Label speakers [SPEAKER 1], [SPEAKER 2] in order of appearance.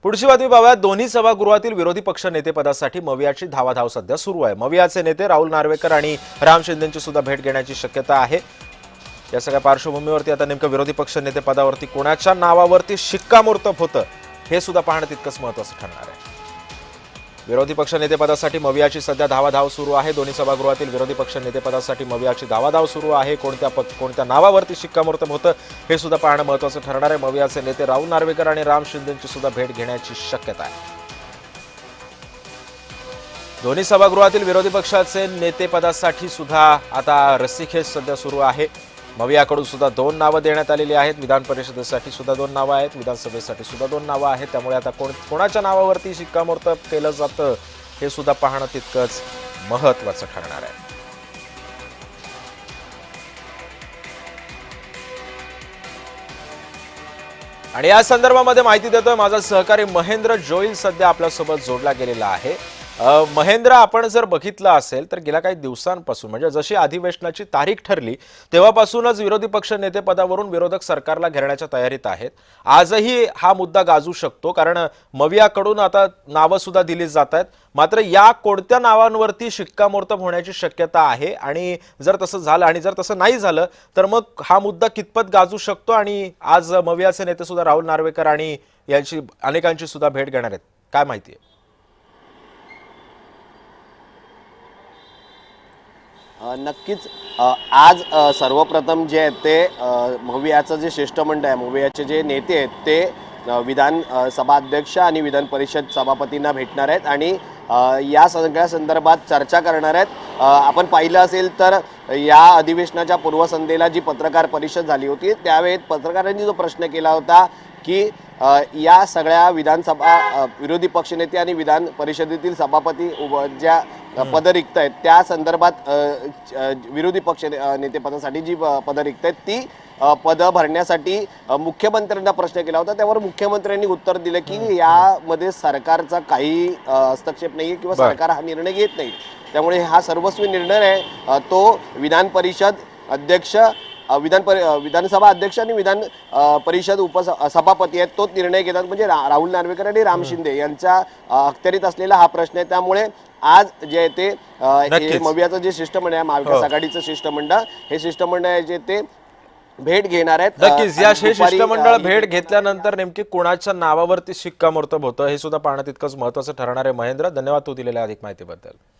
[SPEAKER 1] पुढची बातमी पाहूया। दोन्ही सभागृहातील विरोधी पक्ष नेतेपदासाठी मवियाची धावाधाव सध्या सुरू आहे। मवियाचे नेते राहुल नार्वेकर आणि राम शिंदेंची सुद्धा भेट घेण्याची शक्यता आहे। या सगळ्या पार्श्वभूमीवरती आता नेमकं विरोधी पक्ष नेतेपदावरती कोणाच्या नावावरती शिक्कामोर्तब होतं हे सुद्धा पाहणं तितकंच महत्त्वाचं ठरणार आहे। विरोधी पक्ष नेतेपदासाठी मवियाची सध्या धावाधाव सुरू आहे। दोन्ही सभागृहातील विरोधी पक्ष नेतेपदासाठी मवियाची धावाधाव सुरू आहे। कोणत्या नावावरती शिक्कामोर्तब होतं हे सुद्धा पाहणं महत्त्वाचं ठरणार आहे। मवियाचे नेते राहुल नार्वेकर आणि राम शिंदेंची सुद्धा भेट घेण्याची शक्यता आहे। दोन्ही सभागृहातील विरोधी पक्षाचे नेतेपदासाठी सुद्धा आता रस्सीखेच सध्या सुरू आहे। मवियाकडून सुद्धा 2 नावं देण्यात आलेली आहेत। विधान परिषदेसाठी सुद्धा 2 नावं आहेत, विधानसभेसाठी सुद्धा 2 नावं आहेत। त्यामुळे आता कोणाच्या नावावरती शिक्कामोर्तब केलं जातं हे सुद्धा पाहणं तितकंच महत्त्वाचं ठरणार आहे। आणि या संदर्भामध्ये माहिती देतोय माझा सहकारी महेंद्र जोईल सध्या आपल्यासोबत जोडला गेलेला आहे। महेंद्र, आपण जर बघितलं असेल तर गेल्या काही दिवसांपासून म्हणजे जशी अधिवेशनाची तारीख ठरली तेव्हापासूनच विरोधी पक्ष नेतेपदावरून विरोधक सरकारला घेरण्याच्या तयारीत आहेत। आजही हा मुद्दा गाजू शकतो, कारण मवियाकडून आता नावं सुद्धा दिली जात आहेत। मात्र या कोणत्या नावांवरती शिक्कामोर्तब होण्याची शक्यता आहे आणि जर तसं झालं आणि जर तसं नाही झालं तर मग हा मुद्दा कितपत गाजू शकतो आणि आज मवियाचे नेते सुद्धा राहुल नार्वेकर आणि यांची अनेकांची सुद्धा भेट घेणार आहेत, काय माहिती आहे?
[SPEAKER 2] नक्कीच आज सर्वप्रथम जे आहे ते मवियाचं जे शिष्टमंडळ आहे, मवियाचे जे नेते आहेत ते विधान सभा अध्यक्ष आणि विधान परिषद सभापतींना भेटणार आहेत आणि या सगळ्या संदर्भात चर्चा करणार आहेत। आपण पाहिलं असेल तर या अधिवेशनाच्या पूर्वसंध्येला जी पत्रकार परिषद झाली होती त्यावेळी पत्रकारांनी जो प्रश्न केला होता की या सगळ्या विधानसभा विरोधी पक्षनेते आणि विधान परिषदेतील सभापती ज्या पद रिक्त आहेत त्या संदर्भात विरोधी पक्ष नेतेपदासाठी जी पद रिक्त आहेत ती पद भरण्यासाठी मुख्यमंत्र्यांना प्रश्न केला होता। त्यावर मुख्यमंत्र्यांनी उत्तर दिलं की यामध्ये सरकारचा काही हस्तक्षेप नाही किंवा सरकार हा निर्णय घेत नाही, त्यामुळे हा सर्वस्वी निर्णय आहे तो विधान परिषद अध्यक्ष विधानसभा अध्यक्ष आणि विधान परिषद उपसभापती आहेत तोच निर्णय घेतात, म्हणजे राहुल नार्वेकर आणि राम शिंदे यांच्या अखत्यारीत असलेला हा प्रश्न आहे। त्यामुळे आज जे आहे ते मवियाचं जे शिष्टमंडळ आहे, महाविकास आघाडीचं शिष्टमंडळ, हे शिष्टमंडळ जे ते भेट घेणार आहेत।
[SPEAKER 1] नक्कीच या शिष्टमंडळ भेट घेतल्यानंतर नेमकी कोणाच्या नावावरती शिक्कामोर्तब होतं हे सुद्धा पाहणं तितकंच महत्त्वाचं ठरणार आहे। महेंद्र, धन्यवाद तू दिलेल्या अधिक माहितीबद्दल।